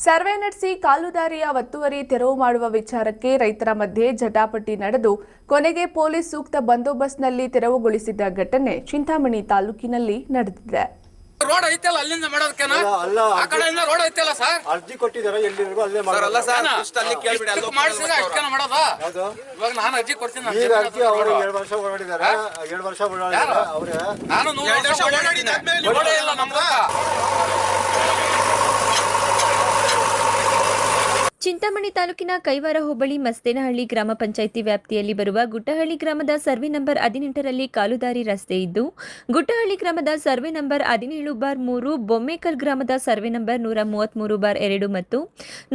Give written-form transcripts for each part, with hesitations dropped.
Survey ನಡೆಸಿ ಕಾಲುದಾರಿಯ ಒತ್ತುವರಿ ತೆರವು ಮಾಡುವ ವಿಚಾರಕ್ಕೆ ರೈತರ ಮಧ್ಯೆ ಜಟಾಪಟಿ ನಡೆದು ಕೊನೆಗೆ ಪೊಲೀಸ್ ಸೂಕ್ತ ಬಂದೋಬಸ್ತ್ನಲ್ಲಿ ತೆರವುಗೊಳಿಸಿದ ಘಟನೆ ಚಿಂತಾಮಣಿ ತಾಲೂಕಿನಲ್ಲಿ ನಡೆದಿದೆ. ರೋಡ್ ಐತಲ್ಲ ಅಲ್ಲಿಂದ ಮಾಡೋದಕ್ಕೇನ ಆ ಕಡೆಯಿಂದ ರೋಡ್ ಐತಲ್ಲ ಸರ್ ಅರ್ಜಿ ಕೊಟ್ಟಿದ್ದಾರೆ ಎಲ್ಲಿವರೆಗೂ ಅಲ್ಲೇ ಅಲ್ಲ ಸರ್ ಅಲ್ಲಿ ಕೇಳ್ಬಿಡಿ ಅಲ್ಲಿ ಮಾಡಿಸಿದ್ರೆ ಅಷ್ಟೇನ ಮಾಡೋದ ಇವಾಗ ನಾನು ಅರ್ಜಿ ಕೊಡ್ತೀನಿ ಈಗ ಅರ್ಜಿ ಅವರು 2 ವರ್ಷ ಓಡಾಡಿದ್ದಾರೆ 2 ವರ್ಷ ಓಡಾಡಿದ್ದಾರೆ ಅವರೇ ನಾನು 100 ವರ್ಷ ಓಡಾಡಿದ್ದೆ ರೋಡೇ ಇಲ್ಲ ನಮ್ದು. ಚಿಂತಾಮಣಿ ತಾಲೂಕಿನ ಕೈವಾರ ಹೋಬಳಿ ಮಸ್ತೇನಹಳ್ಳಿ ಗ್ರಾಮ ಪಂಚಾಯಿತಿ ವ್ಯಾಪ್ತಿಯಲ್ಲಿ ಬರುವ ಗುಟ್ಟಹಳ್ಳಿ ಗ್ರಾಮದ ಸರ್ವೆ ನಂಬರ್ 18ರಲ್ಲಿ ಕಾಲುದಾರಿ ರಸ್ತೆ ಇದ್ದು, ಗುಟ್ಟಹಳ್ಳಿ ಗ್ರಾಮದ ಸರ್ವೆ ನಂಬರ್ 17/3, ಬೊಮ್ಮೇಕಲ್ ಗ್ರಾಮದ ಸರ್ವೆ ನಂಬರ್ 133/2 ಮತ್ತು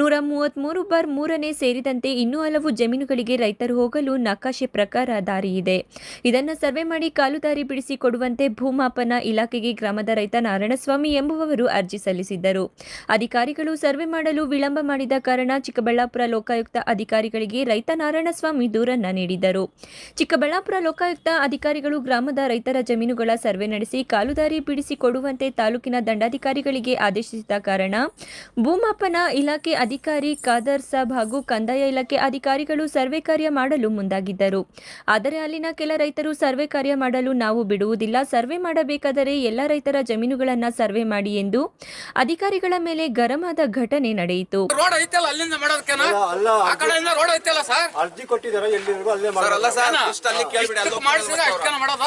133/3ನೇ ಸೇರಿದಂತೆ ಇನ್ನೂ ಹಲವು ಜಮೀನುಗಳಿಗೆ ರೈತರು ಹೋಗಲು ನಕಾಶೆ ಪ್ರಕಾರ ದಾರಿ ಇದೆ. ಇದನ್ನು ಸರ್ವೆ ಮಾಡಿ ಕಾಲುದಾರಿ ಬಿಡಿಸಿ ಕೊಡುವಂತೆ ಭೂಮಾಪನ ಇಲಾಖೆಗೆ ಗ್ರಾಮದ ರೈತ ನಾರಾಯಣಸ್ವಾಮಿ ಎಂಬುವವರು ಅರ್ಜಿ ಸಲ್ಲಿಸಿದ್ದರು. ಅಧಿಕಾರಿಗಳು ಸರ್ವೆ ಮಾಡಲು ವಿಳಂಬ ಮಾಡಿದ ಕಾರಣ ಚಿಕ್ಕಬಳ್ಳಾಪುರ ಲೋಕಾಯುಕ್ತ ಅಧಿಕಾರಿಗಳಿಗೆ ರೈತ ನಾರಾಯಣಸ್ವಾಮಿ ದೂರನ್ನ ನೀಡಿದರು. ಚಿಕ್ಕಬಳ್ಳಾಪುರ ಲೋಕಾಯುಕ್ತ ಅಧಿಕಾರಿಗಳು ಗ್ರಾಮದ ರೈತರ ಜಮೀನುಗಳ ಸರ್ವೆ ನಡೆಸಿ ಕಾಲುದಾರಿ ಬಿಡಿಸಿ ಕೊಡುವಂತೆ ತಾಲೂಕಿನ ದಂಡಾಧಿಕಾರಿಗಳಿಗೆ ಆದೇಶಿಸಿದ ಕಾರಣ ಭೂಮಾಪನ ಇಲಾಖೆ ಅಧಿಕಾರಿ ಖಾದರ್ ಸಾಬ್ ಹಾಗೂ ಕಂದಾಯ ಇಲಾಖೆ ಅಧಿಕಾರಿಗಳು ಸರ್ವೆ ಕಾರ್ಯ ಮಾಡಲು ಮುಂದಾಗಿದ್ದರು. ಆದರೆ ಅಲ್ಲಿನ ಕೆಲ ರೈತರು ಸರ್ವೆ ಕಾರ್ಯ ಮಾಡಲು ನಾವು ಬಿಡುವುದಿಲ್ಲ, ಸರ್ವೆ ಮಾಡಬೇಕಾದರೆ ಎಲ್ಲ ರೈತರ ಜಮೀನುಗಳನ್ನ ಸರ್ವೆ ಮಾಡಿ ಎಂದು ಅಧಿಕಾರಿಗಳ ಮೇಲೆ ಗರಂ ಆದ ಘಟನೆ ನಡೆಯಿತು. ಆ ಕಡೆಯಿಂದ ರೋಡ್ ಐತಲ್ಲ ಸರ್ ಅರ್ಜಿ ಕೊಟ್ಟಿದ್ದಾರೆ ಎಲ್ಲಿವರೆಗೂ ಅಲ್ಲೇ ಅಲ್ಲ ಸರ್ ಅಲ್ಲಿ ಕೇಳ್ಬಿಡಿ ಅಲ್ಲಿ ಮಾಡಿಸಿದ್ರೆ ಅಷ್ಟೇನ ಮಾಡೋದ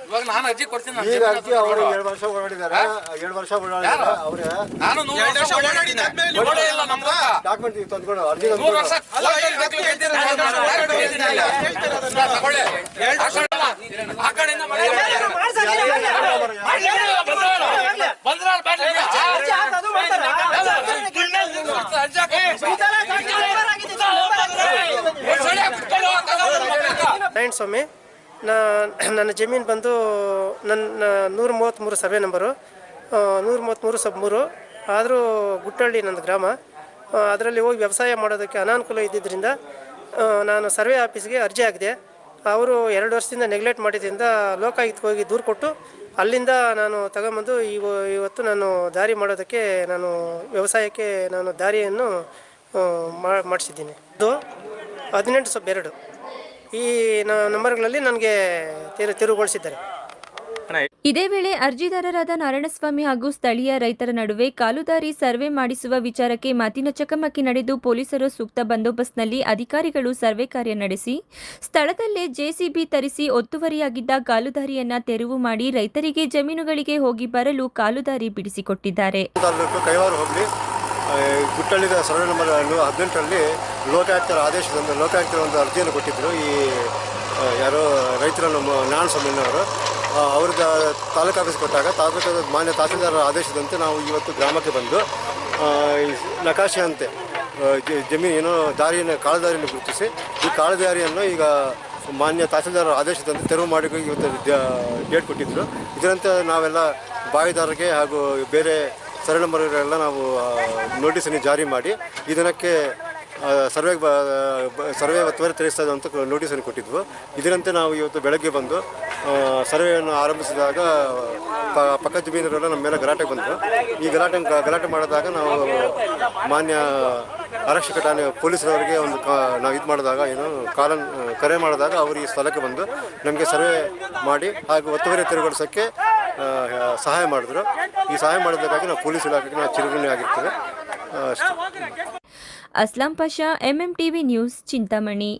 ಇವಾಗ ನಾನು ಅರ್ಜಿ ಕೊಡ್ತೀನಿ. ಈಗ ಅರ್ಜಿ ಅವರು 2 ವರ್ಷ ಓಡಾಡಿದ್ದಾರೆ 2 ವರ್ಷ ಓಡಾಡಿದ್ದಾರೆ ಅವರೇ ನಾನು 100 ವರ್ಷ ಓಡಾಡಿದ್ದೆ ರೋಡೇ ಇಲ್ಲ ನಮ್ದು ಡಾಕ್ಯುಮೆಂಟ್ ತಂದ್ಕೊಂಡು ಅರ್ಜಿ 100 ವರ್ಷ ತಗೊಳ್ಳಿ ಆ ಕಡೆಯಿಂದ ಸ್ವಾಮಿ, ನನ್ನ ಜಮೀನು ಬಂದು ನನ್ನ 133 ಸರ್ವೆ ನಂಬರು 133/3. ಆದರೂ ಗುಟ್ಟಹಳ್ಳಿ ನನ್ನ ಗ್ರಾಮ. ಅದರಲ್ಲಿ ಹೋಗಿ ವ್ಯವಸಾಯ ಮಾಡೋದಕ್ಕೆ ಅನಾನುಕೂಲ ಇದ್ದಿದ್ದರಿಂದ ನಾನು ಸರ್ವೆ ಆಫೀಸ್ಗೆ ಅರ್ಜಿ ಹಾಕಿದೆ. ಅವರು 2 ವರ್ಷದಿಂದ ನೆಗ್ಲೆಕ್ಟ್ ಮಾಡಿದ್ದರಿಂದ ಲೋಕಾಯುಕ್ತಕ್ಕೆ ಹೋಗಿ ದೂರು ಕೊಟ್ಟು ಅಲ್ಲಿಂದ ನಾನು ತಗೊಂಬಂದು ಇವತ್ತು ನಾನು ದಾರಿ ಮಾಡೋದಕ್ಕೆ ನಾನು ವ್ಯವಸಾಯಕ್ಕೆ ನಾನು ದಾರಿಯನ್ನು ಮಾಡಿಸಿದ್ದೀನಿ. ಅದು 18/2 ಈ ನಂಬರ್ಗಳಲ್ಲಿ ನನಗೆ ತೆರವುಗೊಳಿಸಿದ್ದಾರೆ. ಇದೇ ವೇಳೆ ಅರ್ಜಿದಾರರಾದ ನಾರಾಯಣಸ್ವಾಮಿ ಹಾಗೂ ಸ್ಥಳೀಯ ರೈತರ ನಡುವೆ ಕಾಲುದಾರಿ ಸರ್ವೆ ಮಾಡಿಸುವ ವಿಚಾರಕ್ಕೆ ಮಾತಿನ ಚಕಮಕಿ ನಡೆದು ಪೊಲೀಸರು ಸೂಕ್ತ ಬಂದೋಬಸ್ತ್ನಲ್ಲಿ ಅಧಿಕಾರಿಗಳು ಸರ್ವೆ ಕಾರ್ಯ ನಡೆಸಿ ಸ್ಥಳದಲ್ಲೇ ಜೆಸಿಬಿ ತರಿಸಿ ಒತ್ತುವರಿಯಾಗಿದ್ದ ಕಾಲುದಾರಿಯನ್ನ ತೆರವು ಮಾಡಿ ರೈತರಿಗೆ ಜಮೀನುಗಳಿಗೆ ಹೋಗಿ ಬರಲು ಕಾಲುದಾರಿ ಬಿಡಿಸಿಕೊಟ್ಟಿದ್ದಾರೆ. ಗುಟ್ಟಹಳ್ಳಿ ಸರ್ವೆ ನಂಬರ್ 18ರಲ್ಲಿ ಲೋಕಾಯುಕ್ತರ ಆದೇಶದಂತೆ ಲೋಕಾಯುಕ್ತರ ಒಂದು ಅರ್ಜಿಯನ್ನು ಕೊಟ್ಟಿದ್ದರು. ಈ ಯಾರೋ ರೈತರನ್ನು ನಾರಾಯಣಸ್ವಾಮಿಯವರು ಅವ್ರಿಗೆ ತಾಲೂಕು ಆಫೀಸ್ ಕೊಟ್ಟಾಗ ಮಾನ್ಯ ತಹಸೀಲ್ದಾರರ ಆದೇಶದಂತೆ ನಾವು ಇವತ್ತು ಗ್ರಾಮಕ್ಕೆ ಬಂದು ನಕಾಶೆ ಅಂತೆ ಜಮೀನು ದಾರಿಯನ್ನು ಕಾಲುದಾರಿಯನ್ನು ಗುರುತಿಸಿ ಈ ಕಾಲುದಾರಿಯನ್ನು ಈಗ ಮಾನ್ಯ ತಹಸೀಲ್ದಾರರ ಆದೇಶದಂತೆ ತೆರವು ಮಾಡಿ ಇವತ್ತು ಡೇಟ್ ಕೊಟ್ಟಿದ್ದರು. ಇದರಂತೆ ನಾವೆಲ್ಲ ಬಾವಿದಾರರಿಗೆ ಹಾಗೂ ಬೇರೆ ಸರ್ವೆ ನಂಬರ್ಗಳೆಲ್ಲ ನಾವು ನೋಟಿಸನ್ನು ಜಾರಿ ಮಾಡಿ ಈ ದಿನಕ್ಕೆ ಸರ್ವೆ ಒತ್ತುವರಿ ತೆರವಿಸ್ತದೆ ಅಂತ ನೋಟಿಸನ್ನು ಕೊಟ್ಟಿದ್ವು. ಇದರಂತೆ ನಾವು ಇವತ್ತು ಬೆಳಗ್ಗೆ ಬಂದು ಸರ್ವೆಯನ್ನು ಆರಂಭಿಸಿದಾಗ ಪಕ್ಕದ ಜಮೀನರೆಲ್ಲ ನಮ್ಮ ಮೇಲೆ ಗಲಾಟೆಗೆ ಬಂದರು. ಈ ಗಲಾಟೆ ಮಾಡಿದಾಗ ನಾವು ಮಾನ್ಯ ಆರಕ್ಷಕ ಠಾಣೆ ಪೊಲೀಸರವರಿಗೆ ಒಂದು ನಾವು ಇದು ಮಾಡಿದಾಗ ಕರೆ ಮಾಡಿದಾಗ ಅವರು ಈ ಸ್ಥಳಕ್ಕೆ ಬಂದು ನಮಗೆ ಸರ್ವೆ ಮಾಡಿ ಹಾಗೂ ಒತ್ತುವರಿ ತೆರವುಗೊಳಿಸೋಕ್ಕೆ ಸಹಾಯ ಮಾಡಿದ್ರು. ಈ ಸಹಾಯ ಮಾಡೋದಕ್ಕಾಗಿ ನಾವು ಪೊಲೀಸ್ ಇಲಾಖೆಗೆ ನಾವು ಚಿರಋಣಿ ಆಗಿರ್ತೇವೆ. Aslam Pasha, MMTV news, Chintamani.